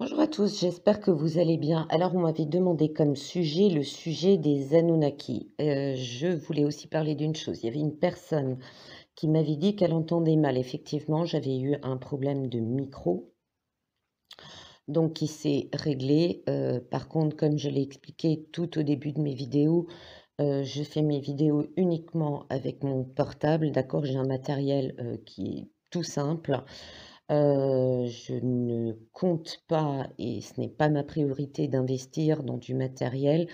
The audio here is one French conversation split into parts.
Bonjour à tous, j'espère que vous allez bien. Alors, on m'avait demandé comme sujet le sujet des Anunnaki. Je voulais aussi parler d'une chose. Il y avait une personne qui m'avait dit qu'elle entendait mal. Effectivement, j'avais eu un problème de micro, donc qui s'est réglé. Par contre, comme je l'ai expliqué tout au début de mes vidéos, je fais mes vidéos uniquement avec mon portable, d'accord? J'ai un matériel qui est tout simple. Je ne compte pas et ce n'est pas ma priorité d'investir dans du matériel.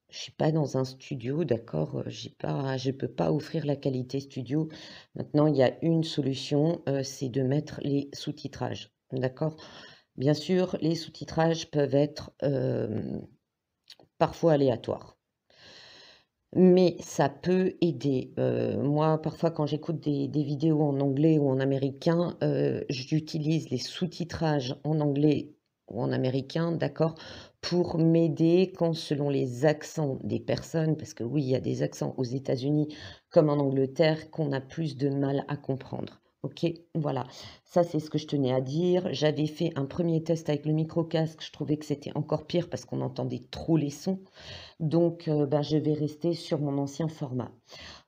Je suis pas dans un studio, d'accord? Je peux pas offrir la qualité studio. Maintenant, il y a une solution, c'est de mettre les sous-titrages, d'accord? Bien sûr, les sous-titrages peuvent être, parfois aléatoires. Mais ça peut aider. Moi, parfois, quand j'écoute des vidéos en anglais ou en américain, j'utilise les sous-titrages en anglais ou en américain, d'accord? Pour m'aider quand selon les accents des personnes, parce que oui, il y a des accents aux États-Unis comme en Angleterre qu'on a plus de mal à comprendre. OK? Voilà. Ça, c'est ce que je tenais à dire. J'avais fait un premier test avec le micro-casque, je trouvais que c'était encore pire parce qu'on entendait trop les sons. Donc, bah, je vais rester sur mon ancien format.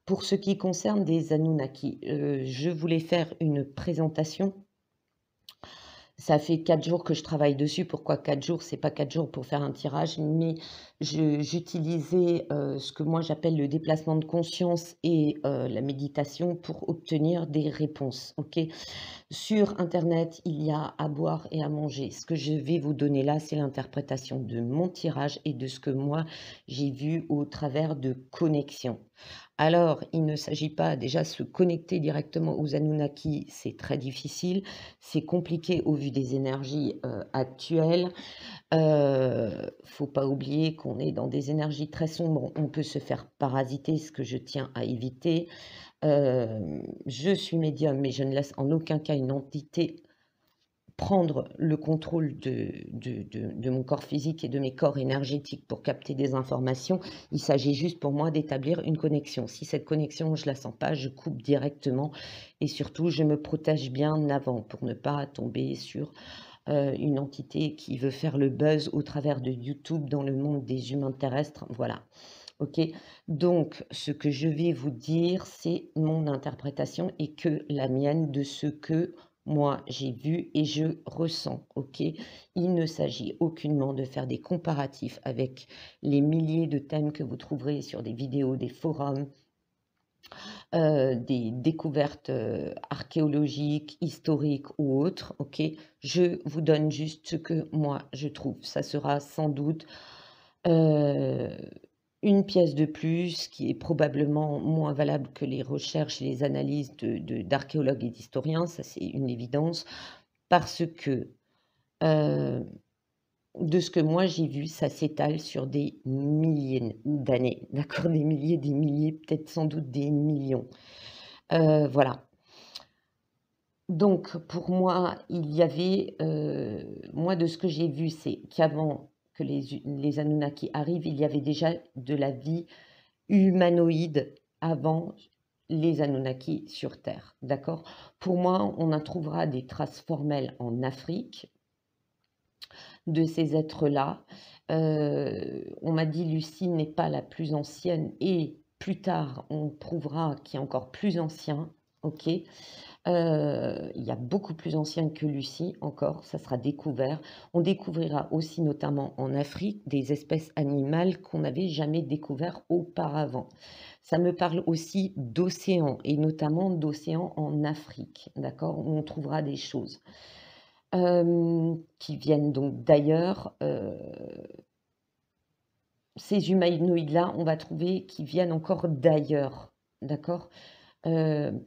Pour ce qui concerne des Anunnaki, je voulais faire une présentation. Ça fait 4 jours que je travaille dessus. Pourquoi 4 jours? C'est pas 4 jours pour faire un tirage, mais j'utilisais, ce que moi j'appelle le déplacement de conscience et la méditation pour obtenir des réponses, OK? Sur internet, il y a à boire et à manger. Ce que je vais vous donner là, c'est l'interprétation de mon tirage et de ce que moi j'ai vu au travers de connexions. Alors, il ne s'agit pas déjà se connecter directement aux Anunnaki, c'est très difficile, c'est compliqué au vu des énergies, actuelles. Faut pas oublier qu'on est dans des énergies très sombres, on peut se faire parasiter, ce que je tiens à éviter. Je suis médium, mais je ne laisse en aucun cas une entité prendre le contrôle de mon corps physique et de mes corps énergétiques pour capter des informations. Il s'agit juste pour moi d'établir une connexion. Si cette connexion, je la sens pas, je coupe directement et surtout, je me protège bien avant pour ne pas tomber sur, une entité qui veut faire le buzz au travers de YouTube dans le monde des humains terrestres. Voilà. OK? Donc ce que je vais vous dire, c'est mon interprétation et que la mienne de ce que moi j'ai vu et je ressens, OK? Il ne s'agit aucunement de faire des comparatifs avec les milliers de thèmes que vous trouverez sur des vidéos, des forums, des découvertes, archéologiques, historiques ou autres, OK? Je vous donne juste ce que moi je trouve. Ça sera sans doute, heu une pièce de plus qui est probablement moins valable que les recherches et les analyses d'archéologues et d'historiens, ça c'est une évidence, parce que, heu, de ce que moi j'ai vu, ça s'étale sur des milliers d'années, d'accord? Des milliers, peut-être sans doute des millions. Voilà. Donc pour moi, il y avait, moi de ce que j'ai vu, c'est qu'avant que les Anunnaki arrivent, il y avait déjà de la vie humanoïdes avant les Anunnaki sur terre, d'accord? Pour moi, on en trouvera des traces formelles en Afrique de ces êtres-là. On m'a dit: «Lucie n'est pas la plus ancienne» et plus tard, on prouvera qu'il y a encore plus ancien, OK? Il y a beaucoup plus ancien que Lucie encore, ça sera découvert. On découvrira aussi, notamment en Afrique, des espèces animales qu'on n'avait jamais découvert auparavant. Ça me parle aussi d'océans et notamment d'océans en Afrique, d'accord? Où on trouvera des choses, qui viennent donc d'ailleurs, ces humanoïdes-là, on va trouver qui viennent encore d'ailleurs, d'accord?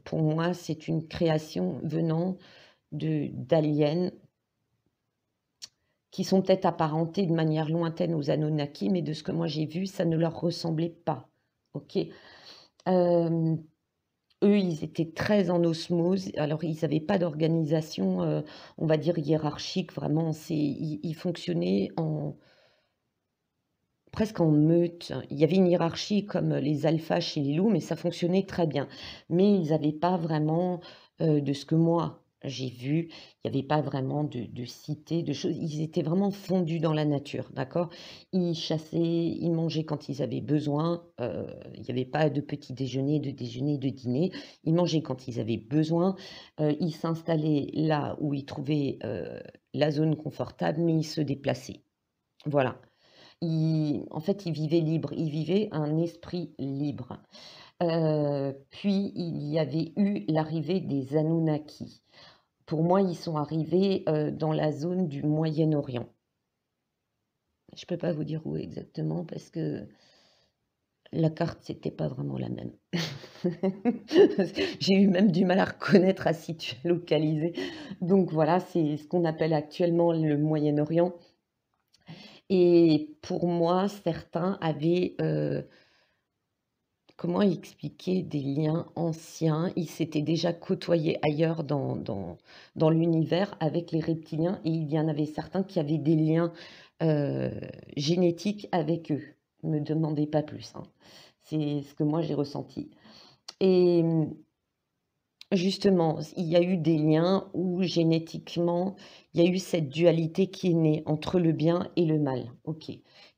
Pour moi, c'est une création venant de d'aliens qui sont peut-être apparentés de manière lointaine aux Anunnaki, mais de ce que moi j'ai vu, ça ne leur ressemblait pas, OK? Hem, Eux, ils étaient très en osmose. Alors ils avaient pas d'organisation, on va dire hiérarchique vraiment, ils fonctionnaient en presque en meute. Il y avait une hiérarchie comme les alphas chez les loups, mais ça fonctionnait très bien. Mais ils avaient pas vraiment, de ce que moi j'ai vu, il y avait pas vraiment de cité, de choses. Ils étaient vraiment fondus dans la nature, d'accord? Ils chassaient, ils mangeaient quand ils avaient besoin, il y avait pas de petit déjeuner, de dîner. Ils mangeaient quand ils avaient besoin, ils s'installaient là où ils trouvaient, la zone confortable, mais ils se déplaçaient. Voilà. En fait, ils vivaient libres, ils vivaient un esprit libre. Puis il y avait eu l'arrivée des Anunnakis. Pour moi, ils sont arrivés, dans la zone du Moyen-Orient. Je peux pas vous dire où exactement parce que la carte, c'était pas vraiment la même. J'ai eu même du mal à reconnaître, à situer, localiser. Donc voilà, c'est ce qu'on appelle actuellement le Moyen-Orient et pour moi, certains avaient, comment expliquer des liens anciens? Ils s'étaient déjà côtoyés ailleurs dans l'univers avec les reptiliens et il y en avait certains qui avaient des liens, heu, génétiques avec eux. Me demandez pas plus, hein. C'est ce que moi j'ai ressenti et justement, il y a eu des liens où génétiquement, il y a eu cette dualité qui est née entre le bien et le mal. OK.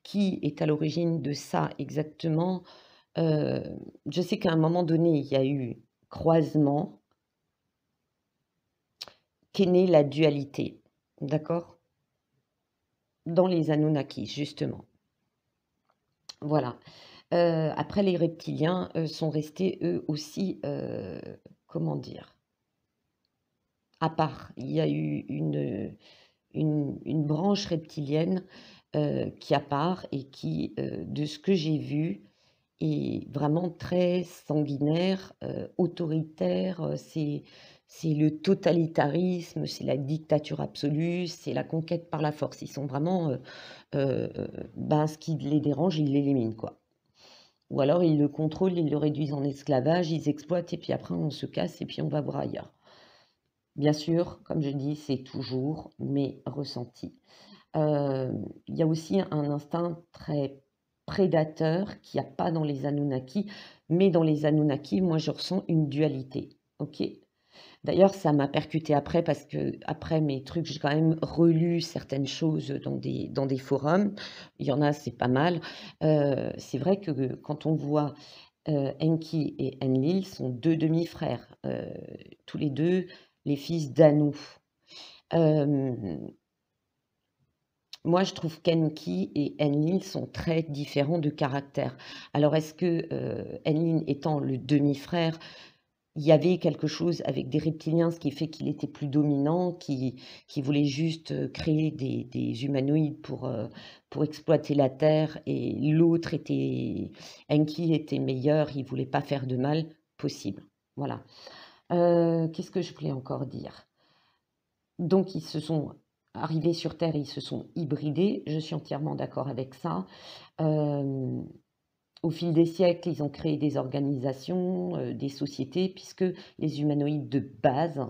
Qui est à l'origine de ça exactement? Heu, je sais qu'à un moment donné, il y a eu croisement, qu'est née la dualité, d'accord? Dans les Anunnakis, justement. Voilà. Après les reptiliens, sont restés eux aussi, comment dire? À part. Il y a eu une branche reptilienne, qui à part et qui, de ce que j'ai vu, est vraiment très sanguinaire, autoritaire, c'est le totalitarisme, c'est la dictature absolue, c'est la conquête par la force. Ils sont vraiment, heu, ben, ce qui les dérange, ils l'éliminent, quoi. Ou alors ils le contrôlent, ils le réduisent en esclavage, ils exploitent et puis après on se casse et puis on va voir ailleurs. Bien sûr, comme je dis, c'est toujours mes ressentis. Il y a aussi un instinct très prédateur qu'il y a pas dans les Anunnakis, mais dans les Anunnakis, moi, je ressens une dualité, OK? D'ailleurs, ça m'a percuté après parce qu'après mes trucs, j'ai quand même relu certaines choses dans des forums. Il y en a, c'est pas mal. C'est vrai que quand on voit, Enki et Enlil sont 2 demi-frères, tous les 2 les fils d'Anu. Hem Moi, je trouve qu'Enki et Enlil sont très différents de caractère. Alors est-ce que, Enlil étant le demi-frère, il y avait quelque chose avec des reptiliens, ce qui fait qu'il était plus dominant, qui voulait juste, créer des humanoïdes pour exploiter la terre et l'autre était Enki était meilleur, il voulait pas faire de mal? Possible, voilà. Qu'est-ce que je voulais encore dire? Donc ils se sont arrivés sur terre, ils se sont hybridés, je suis entièrement d'accord avec ça. Hem, Au fil des siècles, ils ont créé des organisations, des sociétés puisque les humanoïdes de base,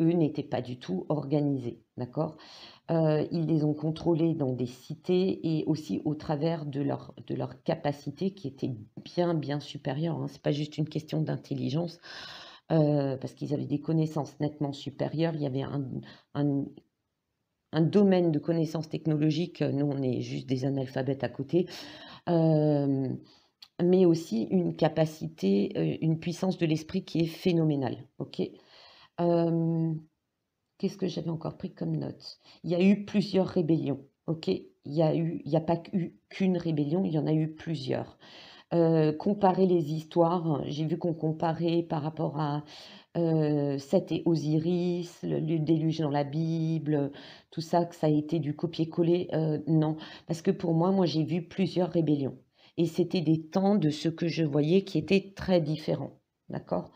eux, n'étaient pas du tout organisés, d'accord? Ils les ont contrôlés dans des cités et aussi au travers de leur capacité qui était bien, bien supérieure, hein. C'est pas juste une question d'intelligence, parce qu'ils avaient des connaissances nettement supérieures. Il y avait un un domaine de connaissances technologiques, nous on est juste des analphabètes à côté, hem, mais aussi une capacité, une puissance de l'esprit qui est phénoménale, OK? Hem, Qu'est-ce que j'avais encore pris comme note? Il y a eu plusieurs rébellions, OK? Il y a pas qu'une rébellion, il y en a eu plusieurs. Comparer les histoires, j'ai vu qu'on comparait par rapport à, Seth et Osiris, le déluge dans la Bible, tout ça, que ça a été du copier-coller, non. Parce que pour moi, j'ai vu plusieurs rébellions et c'était des temps de ce que je voyais qui étaient très différents, d'accord?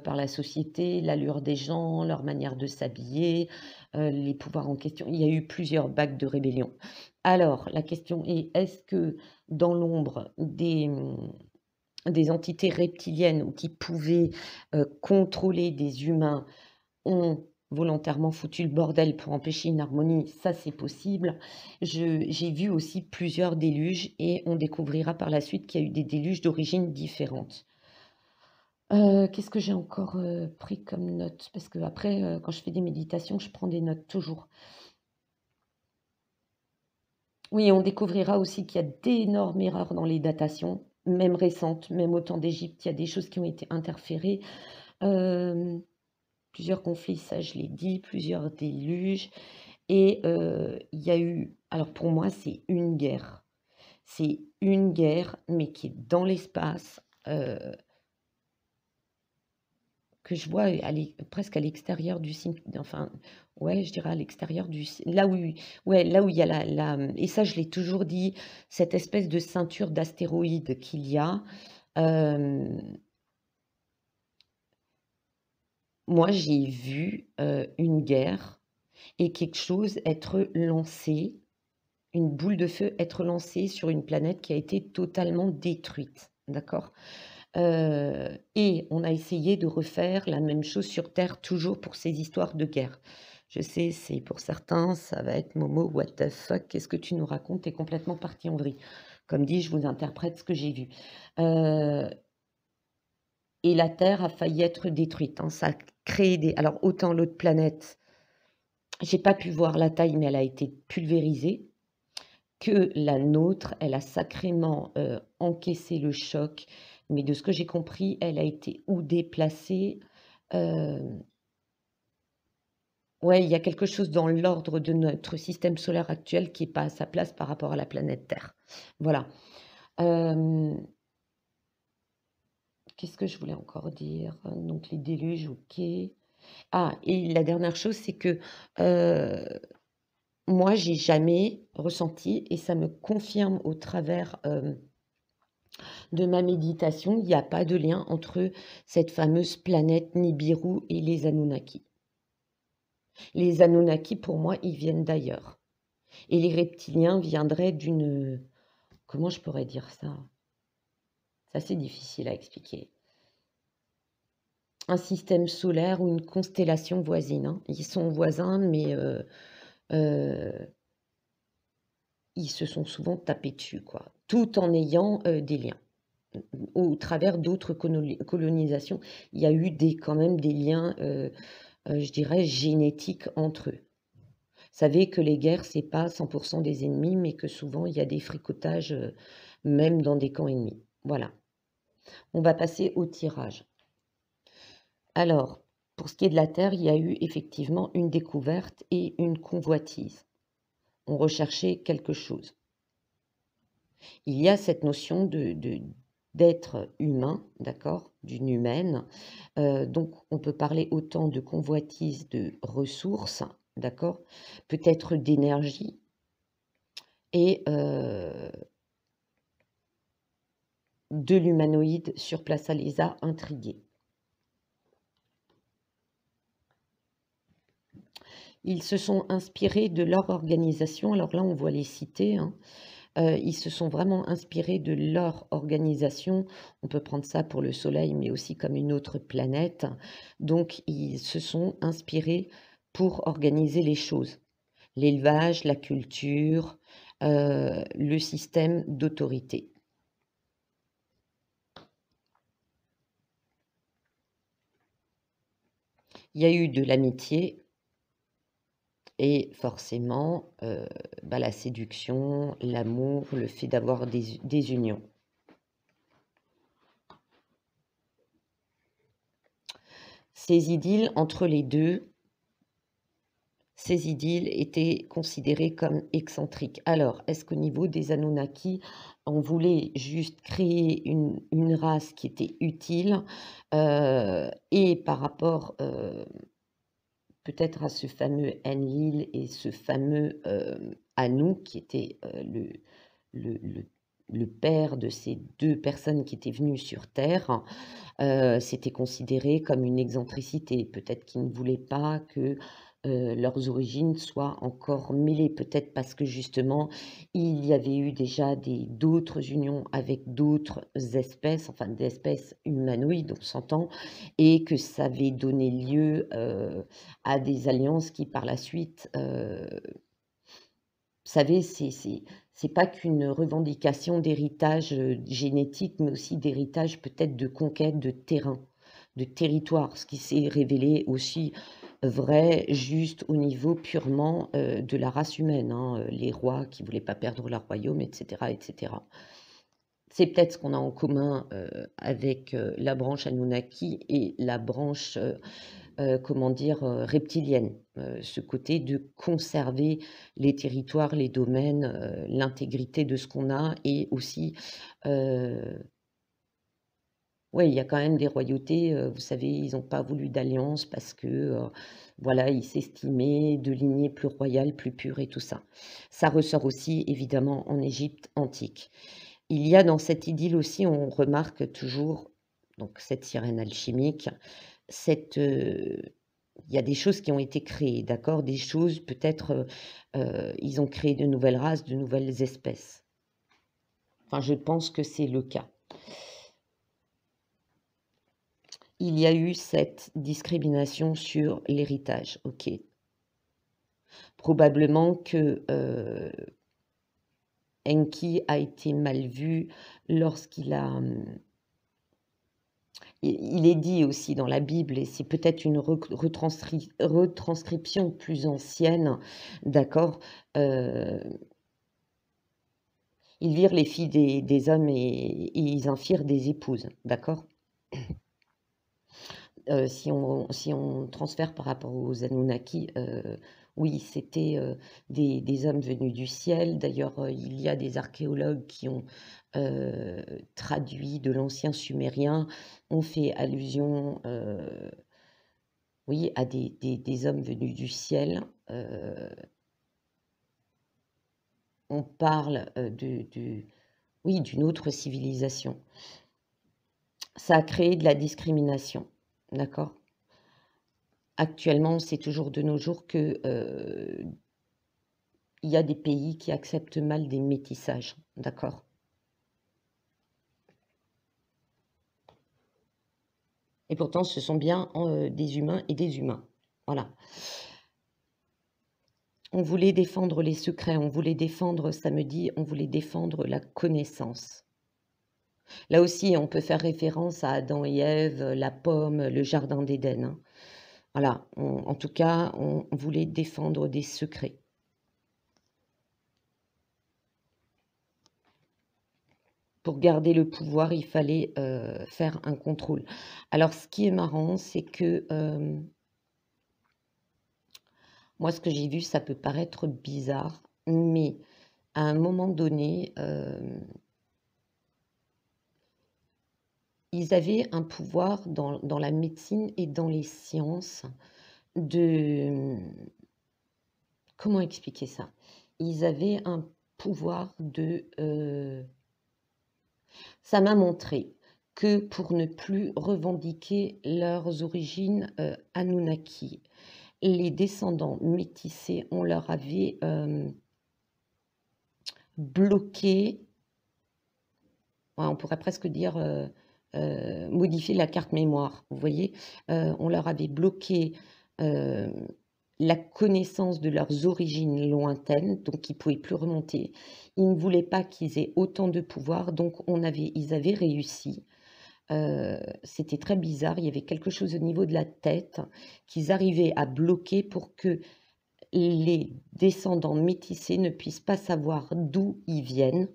Par la société, l'allure des gens, leur manière de s'habiller, les pouvoirs en question. Il y a eu plusieurs vagues de rébellion. Alors la question est, est-ce que dans l'ombre des entités reptiliennes ou qui pouvaient, contrôler des humains ont volontairement foutu le bordel pour empêcher une harmonie, ça c'est possible. J'ai vu aussi plusieurs déluges et on découvrira par la suite qu'il y a eu des déluges d'origines différentes. Qu'est-ce que j'ai encore, pris comme note? Parce qu'après, quand je fais des méditations, je prends des notes toujours. Oui, on découvrira aussi qu'il y a d'énormes erreurs dans les datations, même récentes, même au temps d'Égypte, il y a des choses qui ont été interférées. Hem, Plusieurs conflits, ça je l'ai dit, plusieurs déluges et il y a eu alors pour moi, c'est une guerre. C'est une guerre, mais qui est dans l'espace, que je vois presque à l'extérieur du cim enfin, ouais, je dirais à l'extérieur du ci là où ouais, là où il y a et ça je l'ai toujours dit, cette espèce de ceinture d'astéroïdes qu'il y a, hem, moi j'ai vu, une guerre et quelque chose être lancé, une boule de feu être lancée sur une planète qui a été totalement détruite, d'accord? Et on a essayé de refaire la même chose sur terre, toujours pour ces histoires de guerre. Je sais, c'est pour certains, ça va être: «Momo, what the fuck? Qu'est-ce que tu nous racontes? Tu es complètement partie en vrille». Comme dit, je vous interprète ce que j'ai vu. Heu et la Terre a failli être détruite, hein. Ça a créé des alors autant l'autre planète, j'ai pas pu voir la taille, mais elle a été pulvérisée, que la nôtre, elle a sacrément, encaissé le choc, mais de ce que j'ai compris, elle a été ou déplacée, hem, ouais, il y a quelque chose dans l'ordre de notre système solaire actuel qui est pas à sa place par rapport à la planète Terre. Voilà. Hem, Qu'est-ce que je voulais encore dire? Donc les déluges, OK. Ah et la dernière chose, c'est que, heu, moi, j'ai jamais ressenti et ça me confirme au travers, de ma méditation, il n'y a pas de lien entre cette fameuse planète Nibiru et les Anunnaki. Les Anunnaki, pour moi, ils viennent d'ailleurs. Et les reptiliens viendraient d'une... Comment je pourrais dire ça? C'est assez difficile à expliquer. Un système solaire ou une constellation voisine, hein. Ils sont voisins, mais euh, ils se sont souvent tapés dessus, quoi. Tout en ayant des liens. Au travers d'autres colonisations, il y a eu quand même des liens je dirais génétiques entre eux. Vous savez que les guerres, c'est pas 100 des ennemis, mais que souvent il y a des fricotages, même dans des camps ennemis. Voilà. On va passer au tirage. Alors, pour ce qui est de la Terre, il y a eu effectivement une découverte et une convoitise. On recherchait quelque chose. Il y a cette notion d'être humain, d'accord, d'une humaine. Donc, on peut parler autant de convoitise de ressources, d'accord, peut-être d'énergie et de l'humanoïde sur place. Ça les a intrigués. Ils se sont inspirés de leur organisation. Alors là, on voit les cités, hein. Ils se sont vraiment inspirés de leur organisation. On peut prendre ça pour le Soleil, mais aussi comme une autre planète. Donc, ils se sont inspirés pour organiser les choses. L'élevage, la culture, le système d'autorité. Il y a eu de l'amitié et forcément, la séduction, l'amour, le fait d'avoir des unions. Ces idylles entre les deux, ces idylles étaient considérées comme excentriques. Alors, est-ce qu'au niveau des Anunnaki, on voulait juste créer une race qui était utile, et par rapport, peut-être à ce fameux Enlil et ce fameux, Anu qui était, le le le père de ces 2 personnes qui étaient venues sur terre, c'était considéré comme une excentricité. Peut-être qu'ils ne voulaient pas que, leurs origines soient encore mêlées. Peut-être parce que justement, il y avait eu déjà d'autres unions avec d'autres espèces, enfin d'espèces humanoïdes, on s'entend, et que ça avait donné lieu, à des alliances qui par la suite, vous savez, c'est pas qu'une revendication d'héritage, génétique, mais aussi d'héritage peut-être de conquête de terrain. de territoire, ce qui s'est révélé aussi vrai, juste au niveau purement de la race humaine, hein, les rois qui ne voulaient pas perdre leur royaume, etc. etc. C'est peut-être ce qu'on a en commun avec la branche Anunnaki et la branche, comment dire, reptilienne. Ce côté de conserver les territoires, les domaines, l'intégrité de ce qu'on a et aussi, ouais, il y a quand même des royautés, vous savez, ils n'ont pas voulu d'alliance parce que, voilà, ils s'estimaient de lignée plus royale, plus pure et tout ça. Ça ressort aussi évidemment en Égypte antique. Il y a dans cette idylle aussi, on remarque toujours donc cette sirène alchimique, cette, il y a des choses qui ont été créées, d'accord? Des choses peut-être, ils ont créé de nouvelles races, de nouvelles espèces. Enfin, je pense que c'est le cas. Il y a eu cette discrimination sur l'héritage, OK. Probablement que, Enki a été mal vu lorsqu'il a, il est dit aussi dans la Bible et c'est peut-être une retranscription plus ancienne, d'accord? Heu, Ils virent les filles des hommes et ils en firent des épouses, d'accord? Si on transfère par rapport aux Anunnaki, oui, c'était, des hommes venus du ciel. D'ailleurs, il y a des archéologues qui ont, traduit de l'ancien sumérien, ont fait allusion, oui, à des hommes venus du ciel. On parle, oui, d'une autre civilisation. Ça a créé de la discrimination, d'accord? Actuellement, c'est toujours de nos jours que, il y a des pays qui acceptent mal des métissages, d'accord? Et pourtant, ce sont bien, des humains et des humains. Voilà. On voulait défendre les secrets, on voulait défendre, ça me dit, on voulait défendre la connaissance. Là aussi, on peut faire référence à Adam et Ève, la pomme, le jardin d'Éden, hein. Voilà, en tout cas, on voulait défendre des secrets. Pour garder le pouvoir, il fallait, faire un contrôle. Alors ce qui est marrant, c'est que, moi ce que j'ai vu, ça peut paraître bizarre, mais à un moment donné, ils avaient un pouvoir dans la médecine et dans les sciences de, comment expliquer ça? Ils avaient un pouvoir de, ça m'a montré que pour ne plus revendiquer leurs origines, Anunnaki, les descendants métissés, on leur avait, bloqué, ouais, on pourrait presque dire, modifié la carte mémoire, vous voyez? On leur avait bloqué, hem, la connaissance de leurs origines lointaines, donc ils ne pouvaient plus remonter. Ils ne voulaient pas qu'ils aient autant de pouvoir, donc ils avaient réussi. C'était très bizarre, il y avait quelque chose au niveau de la tête qu'ils arrivaient à bloquer pour que les descendants métissés ne puissent pas savoir d'où ils viennent,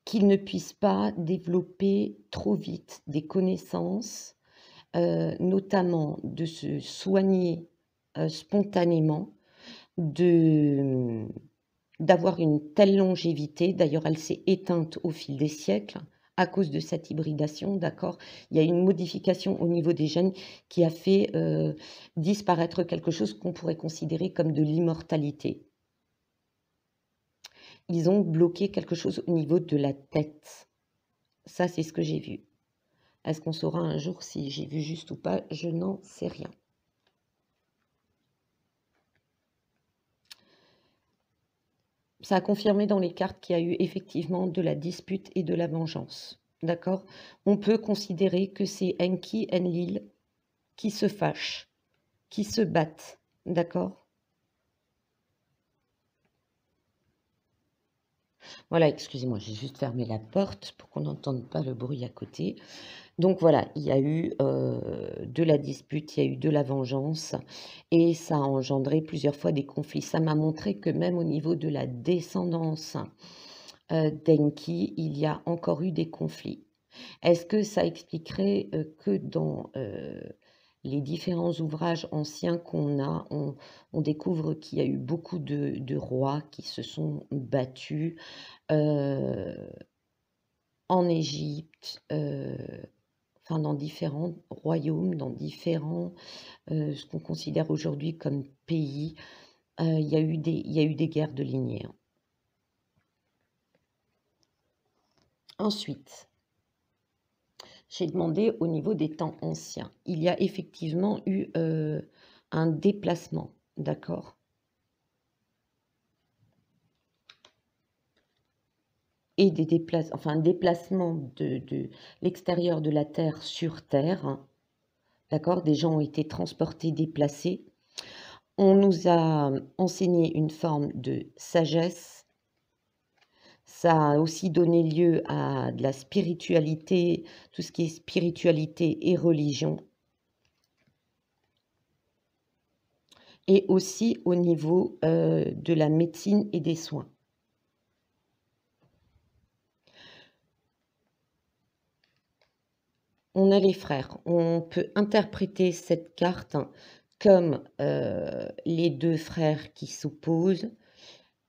qu'ils ne puissent pas développer trop vite des connaissances, notamment de se soigner, spontanément, de d'avoir une telle longévité. D'ailleurs, elle s'est éteinte au fil des siècles à cause de cette hybridation, d'accord? Il y a une modification au niveau des gènes qui a fait, disparaître quelque chose qu'on pourrait considérer comme de l'immortalité. Ils ont bloqué quelque chose au niveau de la tête. Ça, c'est ce que j'ai vu. Est-ce qu'on saura un jour si j'ai vu juste ou pas? Je n'en sais rien. Ça a confirmé dans les cartes qu'il y a eu effectivement de la dispute et de la vengeance. D'accord? On peut considérer que c'est Enki, Enlil qui se fâchent, qui se battent. D'accord? Voilà, excusez-moi, j'ai juste fermé la porte pour qu'on n'entende pas le bruit à côté. Donc voilà, il y a eu, de la dispute, il y a eu de la vengeance et ça a engendré plusieurs fois des conflits. Ça m'a montré que même au niveau de la descendance, d'Enki, il y a encore eu des conflits. Est-ce que ça expliquerait, que dans, les différents ouvrages anciens qu'on a, on découvre qu'il y a eu beaucoup de rois qui se sont battus, heu, en Égypte, enfin dans différents royaumes, dans différents, ce qu'on considère aujourd'hui comme pays, il y a eu des guerres de lignée, hein. Ensuite, j'ai demandé au niveau des temps anciens. Il y a effectivement eu, un déplacement, d'accord? Et un déplacement de l'extérieur de la Terre sur Terre, hein, d'accord? Des gens ont été transportés, déplacés. On nous a enseigné une forme de sagesse. Ça a aussi donné lieu à de la spiritualité, tout ce qui est spiritualité et religion, et aussi au niveau, de la médecine et des soins. On a les frères. On peut interpréter cette carte comme, les 2 frères qui s'opposent,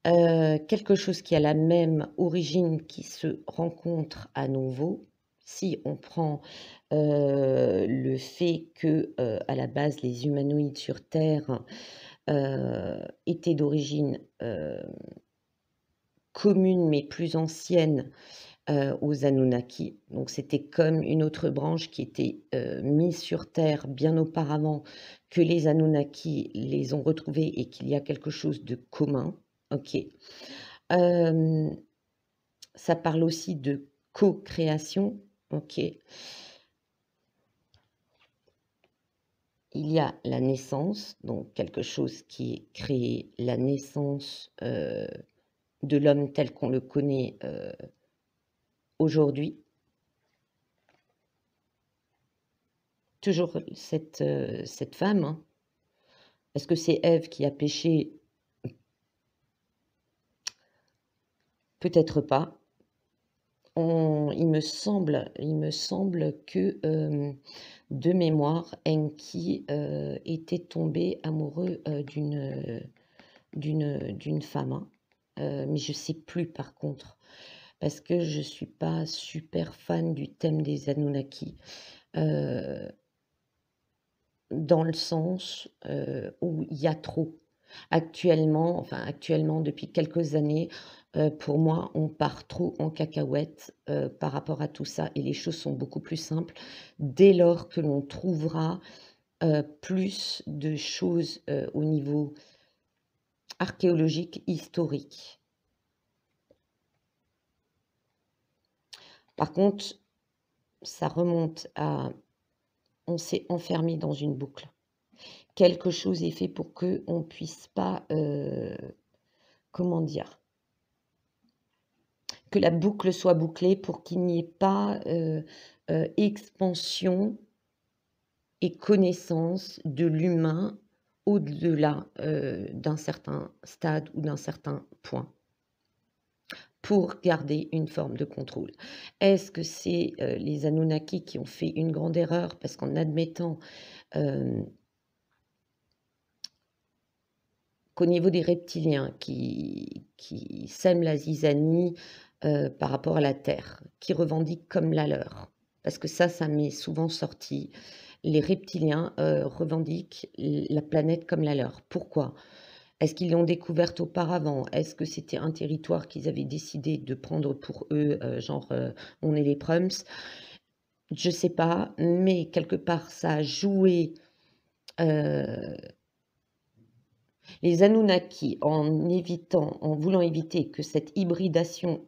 quelque chose qui a la même origine qui se rencontre à nouveau. Si on prend, le fait que, à la base, les humanoïdes sur Terre, étaient d'origine, commune mais plus ancienne, aux Anunnaki. Donc c'était comme une autre branche qui était, mise sur terre bien auparavant que les Anunnaki les ont retrouvés et qu'il y a quelque chose de commun. OK. Hem, Ça parle aussi de co-création. OK. Il y a la naissance, donc quelque chose qui est créé, la naissance, de l'homme tel qu'on le connaît, aujourd'hui. Toujours cette femme, hein. Est-ce que c'est Ève qui a péché? Peut-être pas. Il me semble que, de mémoire, Enki, était tombé amoureux, d'une femme, hein, mais je sais plus par contre, parce que je suis pas super fan du thème des Anunnaki, heu, dans le sens, où il y a trop. Actuellement, depuis quelques années, pour moi, on part trop en cacahuète, par rapport à tout ça et les choses sont beaucoup plus simples dès lors que l'on trouvera, plus de choses, au niveau archéologique, historique. Par contre, ça remonte à on s'est enfermé dans une boucle. Quelque chose est fait pour qu'on puisse pas, comment dire? Que la boucle soit bouclée pour qu'il n'y ait pas, expansion et connaissance de l'humain au-delà, d'un certain stade ou d'un certain point, pour garder une forme de contrôle. Est-ce que c'est, les Anunnaki qui ont fait une grande erreur parce qu'en admettant, hem, qu'au niveau des reptiliens qui sèment la zizanie, par rapport à la Terre, qui revendiquent comme la leur, parce que ça m'est souvent sorti. Les reptiliens, revendiquent la planète comme la leur. Pourquoi? Est-ce qu'ils l'ont découverte auparavant? Est-ce que c'était un territoire qu'ils avaient décidé de prendre pour eux, genre, on est les prums? Je sais pas, mais quelque part ça a joué, heu, les Anunnaki en voulant éviter que cette hybridation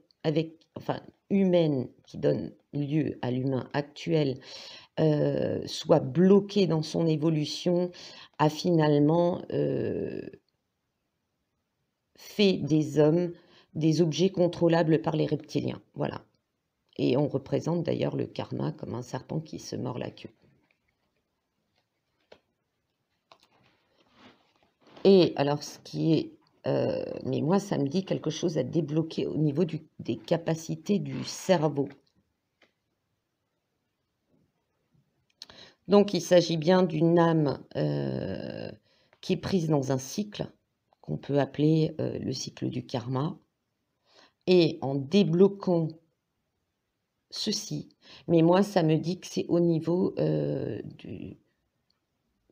humaine qui donne lieu à l'humain actuel, soit bloqué dans son évolution, a finalement, fait des hommes des objets contrôlables par les reptiliens. Voilà. Et on représente d'ailleurs le karma comme un serpent qui se mord la queue. Et alors, ce qui est... mais moi, ça me dit quelque chose à débloquer au niveau des capacités du cerveau. Donc, il s'agit bien d'une âme qui est prise dans un cycle, qu'on peut appeler le cycle du karma. Et en débloquant ceci, mais moi, ça me dit que c'est au niveau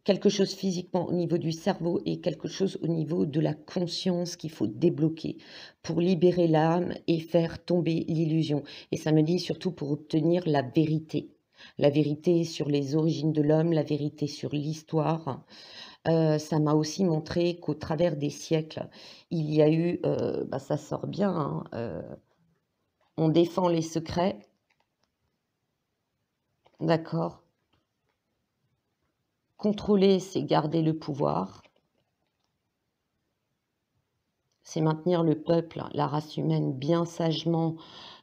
quelque chose physiquement au niveau du cerveau et quelque chose au niveau de la conscience qu'il faut débloquer pour libérer l'âme et faire tomber l'illusion. Et ça me dit surtout pour obtenir la vérité sur les origines de l'homme, la vérité sur l'histoire. Ça m'a aussi montré qu'au travers des siècles, il y a eu, ça sort bien, hein, on défend les secrets, d'accord. Contrôler, c'est garder le pouvoir. C'est maintenir le peuple, la race humaine, bien sagement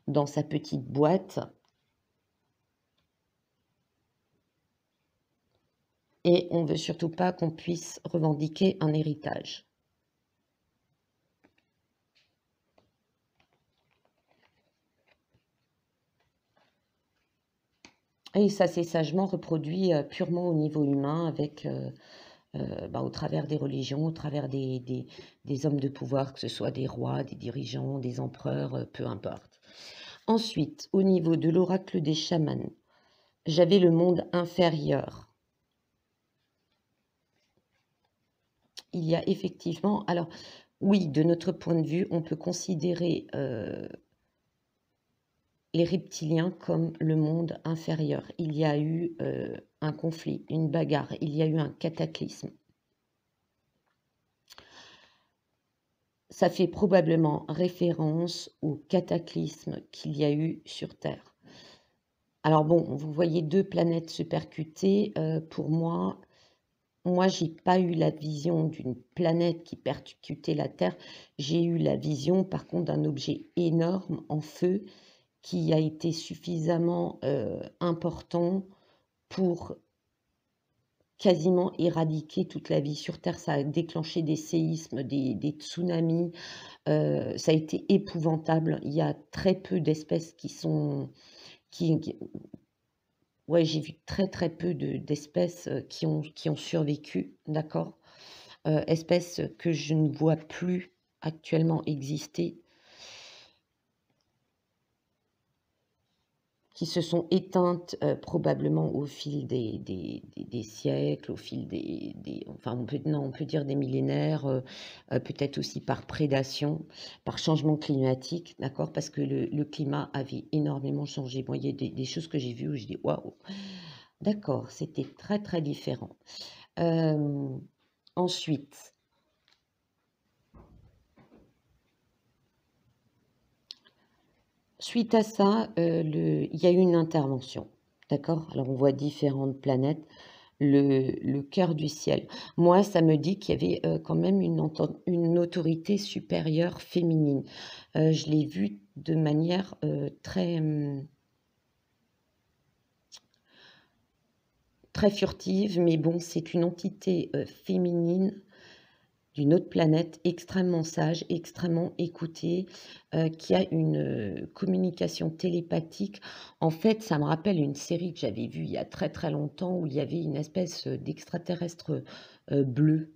dans sa petite boîte. Et on ne veut surtout pas qu'on puisse revendiquer un héritage. Et ça s'est sagement reproduit purement au niveau humain avec... au travers des religions, au travers des hommes de pouvoir, que ce soit des rois, des dirigeants, des empereurs, peu importe. Ensuite, au niveau de l'oracle des chamans, j'avais le monde inférieur. Il y a effectivement... Alors, oui, de notre point de vue, on peut considérer les reptiliens comme le monde inférieur. Il y a eu un conflit, une bagarre, il y a eu un cataclysme. Ça fait probablement référence au cataclysme qu'il y a eu sur Terre. Alors bon, vous voyez deux planètes se percuter. Pour moi, j'ai pas eu la vision d'une planète qui percutait la Terre. J'ai eu la vision, par contre, d'un objet énorme en feu qui a été suffisamment important pour quasiment éradiquer toute la vie sur Terre. Ça a déclenché des séismes, des tsunamis. Ça a été épouvantable. Il y a très peu d'espèces qui sont... Ouais, j'ai vu très très peu d'espèces qui ont survécu, d'accord. Espèces que je ne vois plus actuellement exister, qui se sont éteintes probablement au fil des siècles, au fil enfin on peut dire des millénaires, peut-être aussi par prédation, par changement climatique, d'accord, parce que le climat avait énormément changé. Bon, il y a des choses que j'ai vues où je dis waouh, d'accord, c'était très très différent. Ensuite, suite à ça, il y a eu une intervention, d'accord? Alors on voit différentes planètes, le cœur du ciel. Moi, ça me dit qu'il y avait quand même une autorité supérieure féminine. Je l'ai vu de manière très, très furtive, mais bon, c'est une entité féminine d'une autre planète, extrêmement sage, extrêmement écoutée, qui a une communication télépathique. En fait, ça me rappelle une série que j'avais vue il y a très très longtemps où il y avait une espèce d'extraterrestre bleu.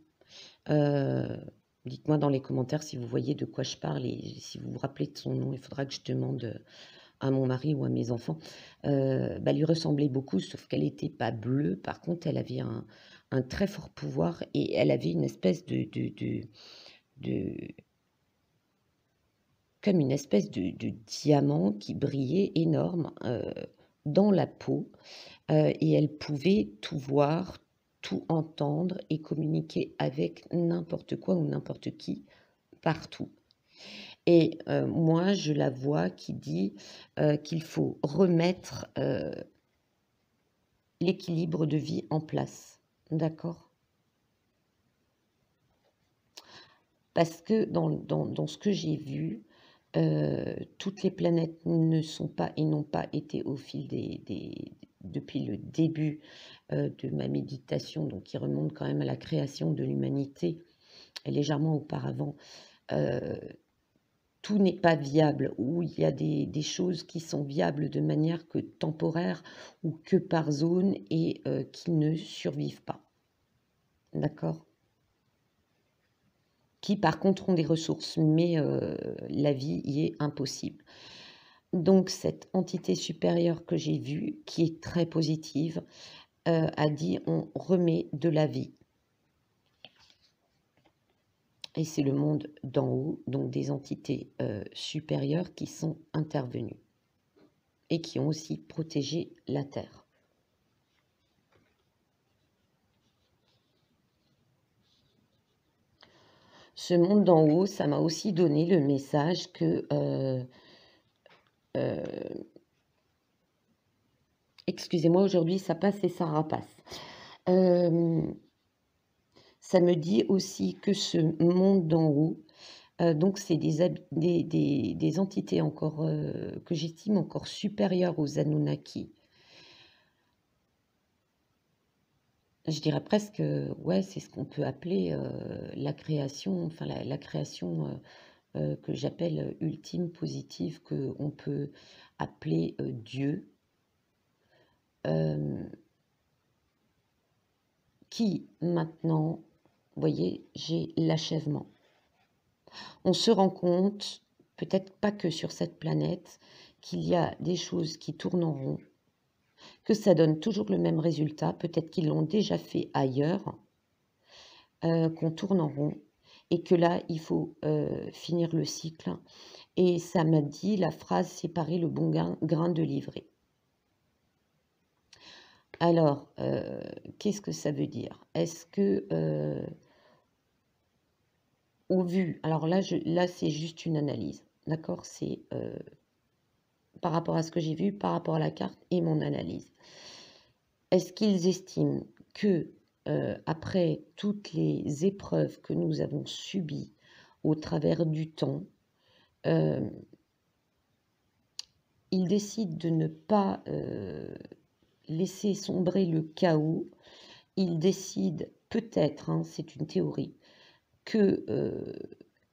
Dites-moi dans les commentaires si vous voyez de quoi je parle et si vous vous rappelez de son nom. Il faudra que je demande à mon mari ou à mes enfants. Elle lui ressemblait beaucoup, sauf qu'elle n'était pas bleue. Par contre, elle avait un très fort pouvoir et elle avait une espèce comme une espèce de diamant qui brillait énorme dans la peau et elle pouvait tout voir, tout entendre et communiquer avec n'importe quoi ou n'importe qui partout. Et moi, je la vois qui dit qu'il faut remettre l'équilibre de vie en place. D'accord? Parce que dans ce que j'ai vu, Toutes les planètes ne sont pas et n'ont pas été au fil depuis le début de ma méditation, donc qui remonte quand même à la création de l'humanité et légèrement auparavant. Tout n'est pas viable, ou il y a des choses qui sont viables de manière que temporaire ou que par zone et qui ne survivent pas. D'accord? Qui par contre ont des ressources, mais la vie y est impossible. Donc cette entité supérieure que j'ai vue, qui est très positive, a dit: «On remet de la vie». Et c'est le monde d'en haut, donc des entités supérieures qui sont intervenues et qui ont aussi protégé la Terre. Ce monde d'en haut, ça m'a aussi donné le message que excusez-moi, aujourd'hui ça passe et ça repasse. Ça me dit aussi que ce monde d'en haut, donc c'est des entités encore que j'estime encore supérieures aux Anunnaki. Je dirais presque, ouais, c'est ce qu'on peut appeler la création, enfin la création que j'appelle ultime, positive, qu'on peut appeler Dieu, qui maintenant, vous voyez, j'ai l'achèvement. On se rend compte, peut-être pas que sur cette planète, qu'il y a des choses qui tournent en rond, que ça donne toujours le même résultat, peut-être qu'ils l'ont déjà fait ailleurs, qu'on tourne en rond, et que là, il faut finir le cycle. Et ça m'a dit la phrase séparer le bon grain de l'ivraie. Alors, qu'est-ce que ça veut dire? Est-ce que, au vu, alors là, là c'est juste une analyse, d'accord? C'est par rapport à ce que j'ai vu, par rapport à la carte et mon analyse. Est-ce qu'ils estiment que, après toutes les épreuves que nous avons subies au travers du temps, ils décident de ne pas laisser sombrer le chaos, ils décident peut-être, hein, c'est une théorie, que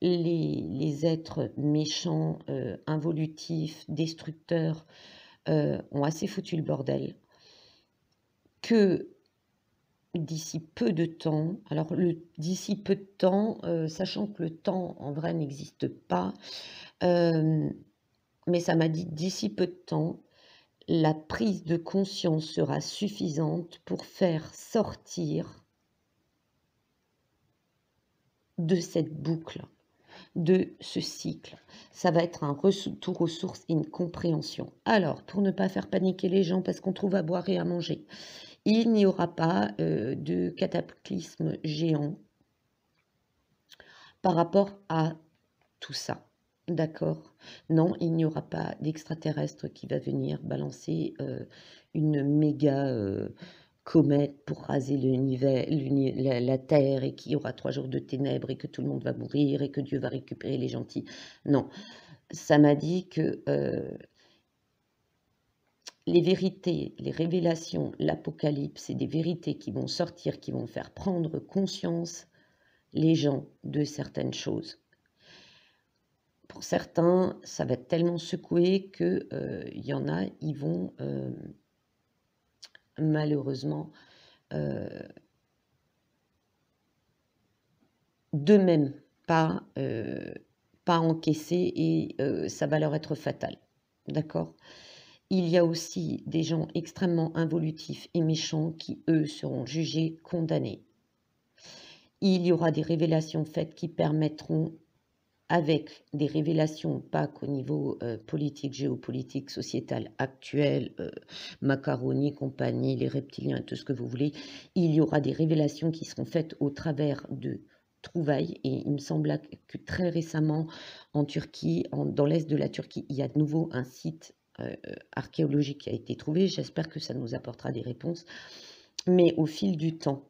les êtres méchants, involutifs, destructeurs ont assez foutu le bordel, que d'ici peu de temps, alors d'ici peu de temps, sachant que le temps en vrai n'existe pas, mais ça m'a dit d'ici peu de temps, la prise de conscience sera suffisante pour faire sortir de cette boucle, de ce cycle. Ça va être un retour aux sources et une compréhension. Alors, pour ne pas faire paniquer les gens parce qu'on trouve à boire et à manger, il n'y aura pas de cataclysme géant par rapport à tout ça. D'accord? Non, il n'y aura pas d'extraterrestre qui va venir balancer une méga comète pour raser l'univers, la Terre, et qu'il y aura 3 jours de ténèbres et que tout le monde va mourir et que Dieu va récupérer les gentils. Non, ça m'a dit que les vérités, les révélations, l'Apocalypse, c'est des vérités qui vont sortir, qui vont faire prendre conscience les gens de certaines choses. Pour certains, ça va être tellement secoué que y en a, ils vont malheureusement d'eux-mêmes pas encaisser, et ça va leur être fatal. D'accord? Il y a aussi des gens extrêmement involutifs et méchants qui, eux, seront jugés, condamnés. Il y aura des révélations faites qui permettront, avec des révélations, pas qu'au niveau politique, géopolitique, sociétal actuel, Macaroni, compagnie, les reptiliens, tout ce que vous voulez, il y aura des révélations qui seront faites au travers de trouvailles. Et il me semble que très récemment, en Turquie, dans l'est de la Turquie, il y a de nouveau un site archéologique qui a été trouvé. J'espère que ça nous apportera des réponses. Mais au fil du temps,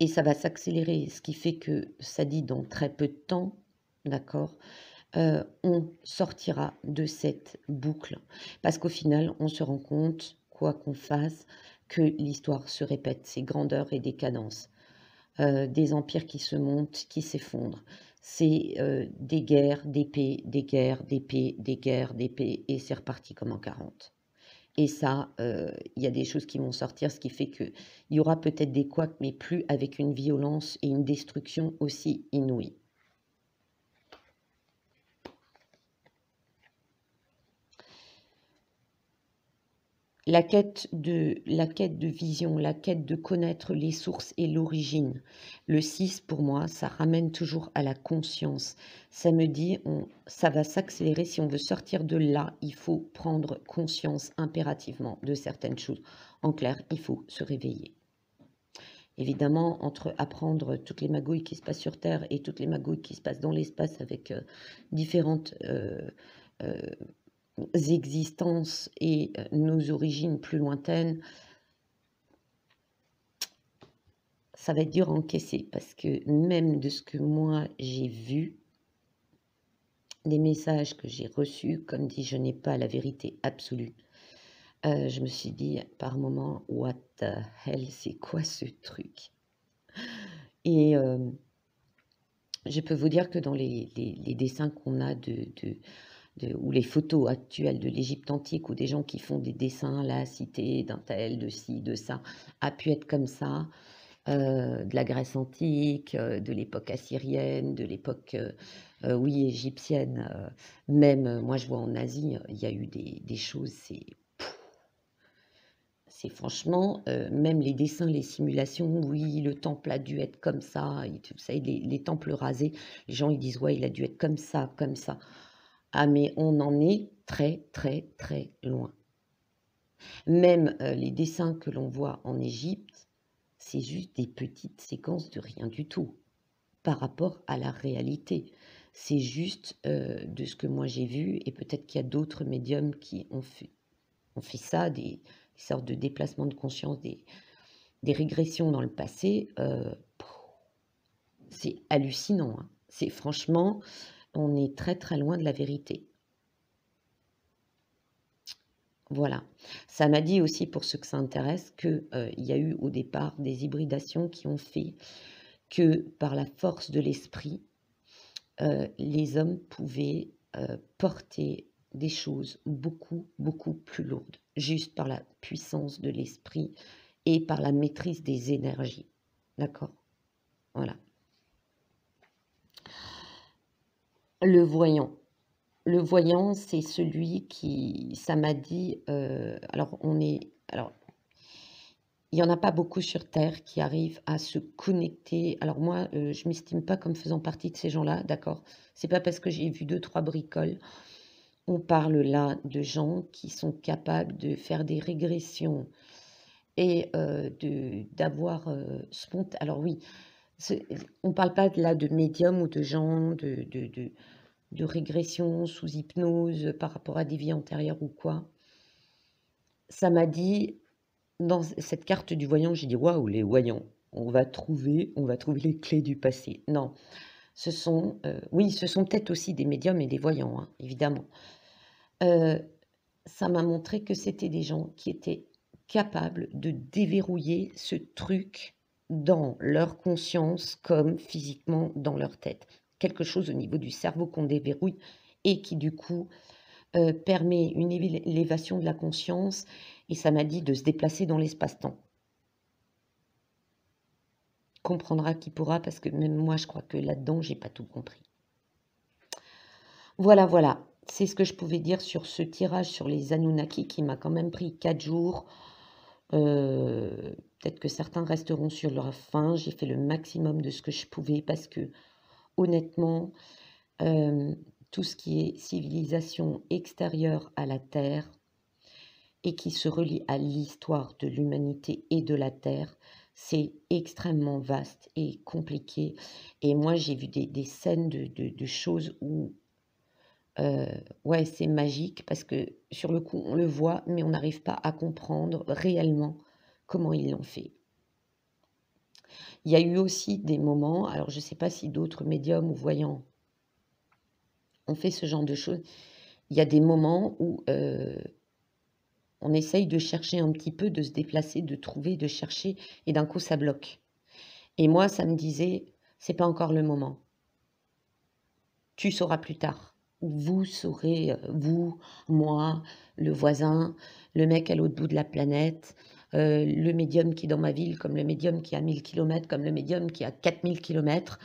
et ça va s'accélérer, ce qui fait que ça dit dans très peu de temps, d'accord? On sortira de cette boucle. Parce qu'au final, on se rend compte, quoi qu'on fasse, que l'histoire se répète, c'est grandeur et décadence. Des empires qui se montent, qui s'effondrent. C'est, des guerres d'épée, des guerres d'épée, des guerres d'épée et c'est reparti comme en 40. Et ça, il y a des choses qui vont sortir, ce qui fait qu'il y aura peut-être des couacs, mais plus avec une violence et une destruction aussi inouïe. La quête de vision, la quête de connaître les sources et l'origine. Le 6 pour moi, ça ramène toujours à la conscience. Ça me dit, ça va s'accélérer. Si on veut sortir de là, il faut prendre conscience impérativement de certaines choses. En clair, il faut se réveiller. Évidemment, entre apprendre toutes les magouilles qui se passent sur Terre et toutes les magouilles qui se passent dans l'espace avec différentes existences et nos origines plus lointaines, ça va être dur à encaisser parce que même de ce que moi j'ai vu, des messages que j'ai reçus, comme dit, je n'ai pas la vérité absolue. Je me suis dit par moment, what the hell, c'est quoi ce truc? Et je peux vous dire que dans les dessins qu'on a ou les photos actuelles de l'Égypte antique, ou des gens qui font des dessins, la cité d'un tel, de ci, de ça, a pu être comme ça, de la Grèce antique, de l'époque assyrienne, de l'époque, oui, égyptienne, même, moi je vois en Asie, il y a eu des choses, c'est franchement, même les dessins, les simulations, oui, le temple a dû être comme ça, et vous savez, les temples rasés, les gens ils disent: «Ouais, il a dû être comme ça, comme ça». Ah mais on en est très, très, très loin. Même, les dessins que l'on voit en Égypte, c'est juste des petites séquences de rien du tout, par rapport à la réalité. C'est juste, de ce que moi j'ai vu, et peut-être qu'il y a d'autres médiums qui ont fait ça, des sortes de déplacements de conscience, des régressions dans le passé, c'est hallucinant, hein. C'est franchement, on est très, très loin de la vérité. Voilà. Ça m'a dit aussi, pour ceux que ça intéresse, que, il y a eu au départ des hybridations qui ont fait que, par la force de l'esprit, les hommes pouvaient, porter des choses beaucoup, beaucoup plus lourdes, juste par la puissance de l'esprit et par la maîtrise des énergies. D'accord? Voilà. Le voyant. Le voyant, c'est celui qui, ça m'a dit, alors il y en a pas beaucoup sur terre qui arrivent à se connecter. Alors moi, je m'estime pas comme faisant partie de ces gens-là, d'accord? C'est pas parce que j'ai vu deux trois bricoles. On parle là de gens qui sont capables de faire des régressions et d'avoir, alors oui, on parle pas là de médiums ou de gens de régression sous hypnose par rapport à des vies antérieures ou quoi. Ça m'a dit, dans cette carte du voyant, j'ai dit: «Waouh, les voyants, on va trouver les clés du passé». Non, oui, ce sont peut-être aussi des médiums et des voyants, hein, évidemment. Heu, Ça m'a montré que c'était des gens qui étaient capables de déverrouiller ce truc dans leur conscience comme physiquement dans leur tête. Quelque chose au niveau du cerveau qu'on déverrouille et qui du coup, permet une élévation de la conscience, et ça m'a dit de se déplacer dans l'espace-temps. Comprendra qui pourra, parce que même moi je crois que là-dedans j'ai pas tout compris. Voilà, voilà, c'est ce que je pouvais dire sur ce tirage sur les Anunnaki qui m'a quand même pris 4 jours. Peut-être que certains resteront sur leur faim. J'ai fait le maximum de ce que je pouvais parce que honnêtement, tout ce qui est civilisation extérieure à la Terre et qui se relie à l'histoire de l'humanité et de la Terre, c'est extrêmement vaste et compliqué. Et moi, j'ai vu des scènes de choses où, ouais, c'est magique parce que sur le coup, on le voit, mais on n'arrive pas à comprendre réellement comment ils l'ont fait. Il y a eu aussi des moments, alors je ne sais pas si d'autres médiums ou voyants ont fait ce genre de choses. Il y a des moments où, on essaye de chercher un petit peu, de se déplacer, de trouver, de chercher et d'un coup ça bloque. Et moi, ça me disait: «C'est pas encore le moment. Tu sauras plus tard. Ou vous saurez, vous, moi, le voisin, le mec à l'autre bout de la planète, le médium qui est dans ma ville, comme le médium qui est à 1000 kilomètres, comme le médium qui est à 4000 kilomètres,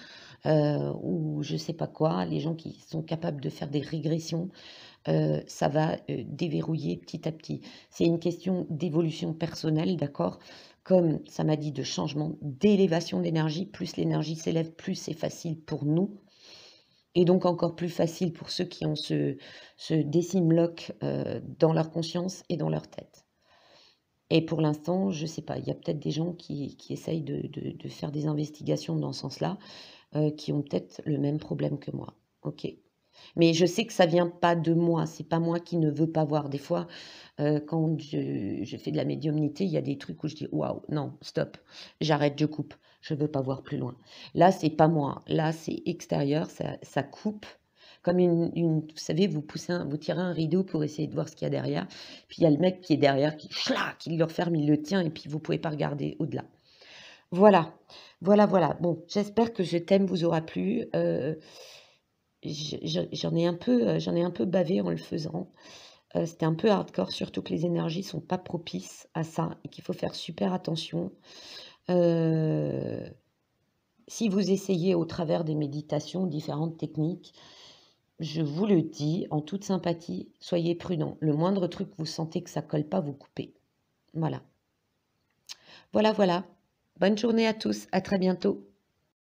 ou je sais pas quoi, les gens qui sont capables de faire des régressions, ça va, déverrouiller petit à petit. C'est une question d'évolution personnelle, d'accord? Comme ça m'a dit, de changement, d'élévation d'énergie, plus l'énergie s'élève, plus c'est facile pour nous et donc encore plus facile pour ceux qui ont ce décime lock, dans leur conscience et dans leur tête. Et pour l'instant, je sais pas, il y a peut-être des gens qui essayent de faire des investigations dans ce sens-là, qui ont peut-être le même problème que moi. OK. Mais je sais que ça vient pas de moi, c'est pas moi qui ne veux pas voir. Des fois, quand je fais de la médiumnité, il y a des trucs où je dis: «Waouh, non, stop, j'arrête, je coupe, je veux pas voir plus loin». Là, c'est pas moi, là, c'est extérieur, ça coupe comme vous savez, vous tirez un rideau pour essayer de voir ce qu'il y a derrière, puis il y a le mec qui est derrière qui chlac, il le referme, il le tient et puis vous pouvez pas regarder au-delà. Voilà, voilà. Bon, j'espère que Je t'aime vous aura plu, j'en ai un peu bavé en le faisant. C'était un peu hardcore, surtout que les énergies sont pas propices à ça et qu'il faut faire super attention. Heu, Si vous essayez au travers des méditations, différentes techniques, je vous le dis en toute sympathie, soyez prudents. Le moindre truc, vous sentez que ça colle pas, vous coupez. Voilà. Voilà. Bonne journée à tous, à très bientôt.